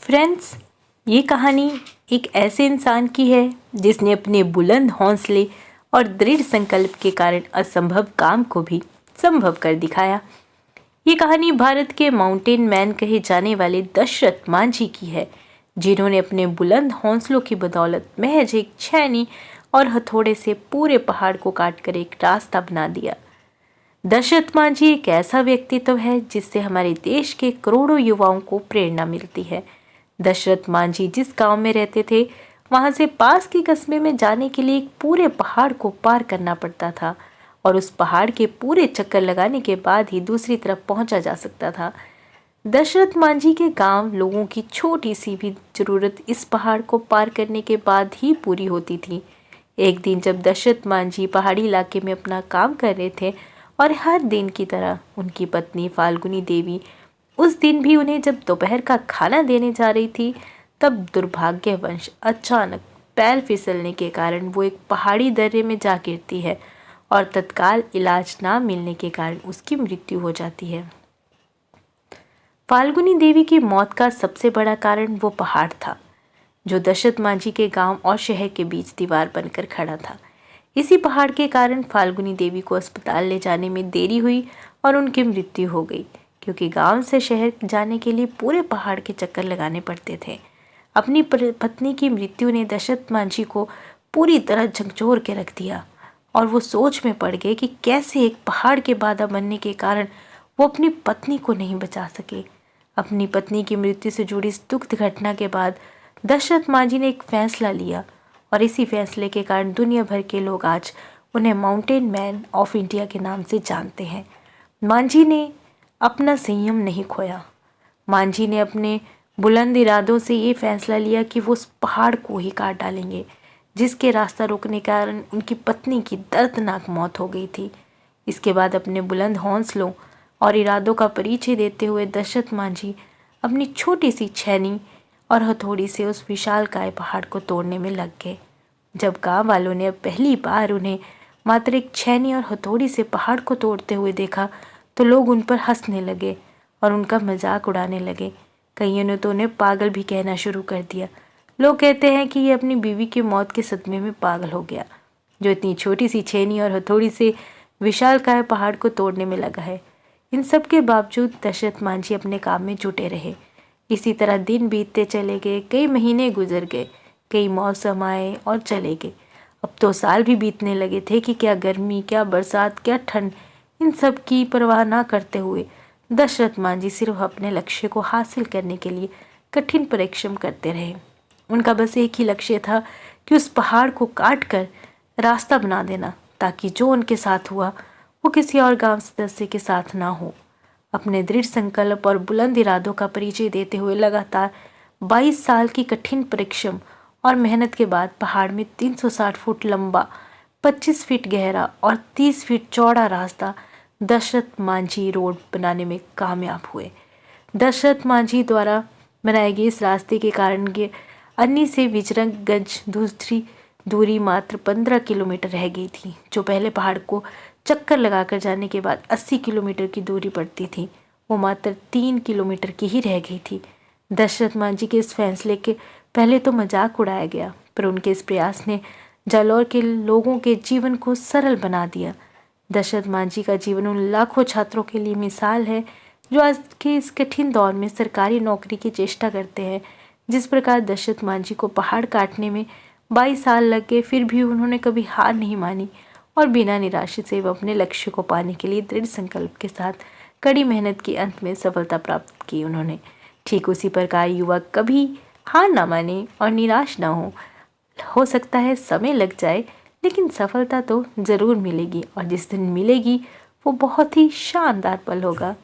Friends, ये कहानी एक ऐसे इंसान की है जिसने अपने बुलंद हौसले और दृढ़ संकल्प के कारण असंभव काम को भी संभव कर दिखाया। ये कहानी भारत के माउंटेन मैन कहे जाने वाले दशरथ मांझी की है, जिन्होंने अपने बुलंद हौसलों की बदौलत महज एक छेनी और हथौड़े से पूरे पहाड़ को काटकर एक रास्ता बना दिया। दशरथ मांझी एक ऐसा व्यक्तित्व है जिससे हमारे देश के करोड़ों युवाओं को प्रेरणा मिलती है। दशरथ मांझी जिस गांव में रहते थे, वहां से पास के कस्बे में जाने के लिए एक पूरे पहाड़ को पार करना पड़ता था और उस पहाड़ के पूरे चक्कर लगाने के बाद ही दूसरी तरफ पहुंचा जा सकता था। दशरथ मांझी के गांव लोगों की छोटी सी भी जरूरत इस पहाड़ को पार करने के बाद ही पूरी होती थी। एक दिन जब दशरथ मांझी पहाड़ी इलाके में अपना काम कर रहे थे और हर दिन की तरह उनकी पत्नी फाल्गुनी देवी उस दिन भी उन्हें जब दोपहर का खाना देने जा रही थी, तब दुर्भाग्यवश अचानक पैर फिसलने के कारण वो एक पहाड़ी दर्रे में जा गिरती है और तत्काल इलाज ना मिलने के कारण उसकी मृत्यु हो जाती है। फाल्गुनी देवी की मौत का सबसे बड़ा कारण वो पहाड़ था जो दशरथ मांझी के गांव और शहर के बीच दीवार बनकर खड़ा था। इसी पहाड़ के कारण फाल्गुनी देवी को अस्पताल ले जाने में देरी हुई और उनकी मृत्यु हो गई, क्योंकि गांव से शहर जाने के लिए पूरे पहाड़ के चक्कर लगाने पड़ते थे। अपनी पत्नी की मृत्यु ने दशरथ मांझी को पूरी तरह झकझोर के रख दिया और वो सोच में पड़ गए कि कैसे एक पहाड़ के बाधा बनने के कारण वो अपनी पत्नी को नहीं बचा सके। अपनी पत्नी की मृत्यु से जुड़ी इस दुखद घटना के बाद दशरथ मांझी ने एक फैसला लिया और इसी फैसले के कारण दुनिया भर के लोग आज उन्हें माउंटेन मैन ऑफ इंडिया के नाम से जानते हैं। मांझी ने अपना संयम नहीं खोया। मांझी ने अपने बुलंद इरादों से ये फैसला लिया कि वो उस पहाड़ को ही काट डालेंगे जिसके रास्ता रोकने के कारण उनकी पत्नी की दर्दनाक मौत हो गई थी। इसके बाद अपने बुलंद हौसलों और इरादों का परिचय देते हुए दशरथ मांझी अपनी छोटी सी छेनी और हथौड़ी से उस विशालकाय पहाड़ को तोड़ने में लग गए। जब गांव वालों ने अब पहली बार उन्हें मात्र एक छेनी और हथौड़ी से पहाड़ को तोड़ते हुए देखा तो लोग उन पर हंसने लगे और उनका मजाक उड़ाने लगे। कईयों ने तो उन्हें पागल भी कहना शुरू कर दिया। लोग कहते हैं कि ये अपनी बीवी की मौत के सदमे में पागल हो गया, जो इतनी छोटी सी छेनी और हथौड़ी से विशालकाय पहाड़ को तोड़ने में लगा है। इन सब के बावजूद दशरथ मांझी अपने काम में जुटे रहे। इसी तरह दिन बीतते चले गए, कई महीने गुजर गए, कई मौसम आए और चले गए। अब तो साल भी बीतने लगे थे कि क्या गर्मी, क्या बरसात, क्या ठंड, इन सब की परवाह ना करते हुए दशरथ मांझी सिर्फ अपने लक्ष्य को हासिल करने के लिए कठिन परिश्रम करते रहे। उनका बस एक ही लक्ष्य था कि उस पहाड़ को काट कर रास्ता बना देना, ताकि जो उनके साथ हुआ वो किसी और गांव सदस्य के साथ ना हो। अपने दृढ़ संकल्प और बुलंद इरादों का परिचय देते हुए लगातार 22 साल की कठिन परिश्रम और मेहनत के बाद पहाड़ में 360 फुट लंबा, 25 फीट गहरा और 30 फीट चौड़ा रास्ता दशरथ मांझी रोड बनाने में कामयाब हुए। दशरथ मांझी द्वारा बनाए गए इस रास्ते के कारण अन्नी से विजयगंज दूरी मात्र 15 किलोमीटर रह गई थी, जो पहले पहाड़ को चक्कर लगाकर जाने के बाद 80 किलोमीटर की दूरी पड़ती थी, वो मात्र 3 किलोमीटर की ही रह गई थी। दशरथ मांझी के इस फैसले के पहले तो मजाक उड़ाया गया, पर उनके इस प्रयास ने जालौर के लोगों के जीवन को सरल बना दिया। दशरथ मांझी का जीवन उन लाखों छात्रों के लिए मिसाल है जो आज के इस कठिन दौर में सरकारी नौकरी की चेष्टा करते हैं। जिस प्रकार दशरथ मांझी को पहाड़ काटने में 22 साल लग गए, फिर भी उन्होंने कभी हार नहीं मानी और बिना निराश से वो अपने लक्ष्य को पाने के लिए दृढ़ संकल्प के साथ कड़ी मेहनत के अंत में सफलता प्राप्त की उन्होंने। ठीक उसी प्रकार युवा कभी हार ना माने और निराश ना हो सकता है समय लग जाए, लेकिन सफलता तो ज़रूर मिलेगी और जिस दिन मिलेगी वो बहुत ही शानदार पल होगा।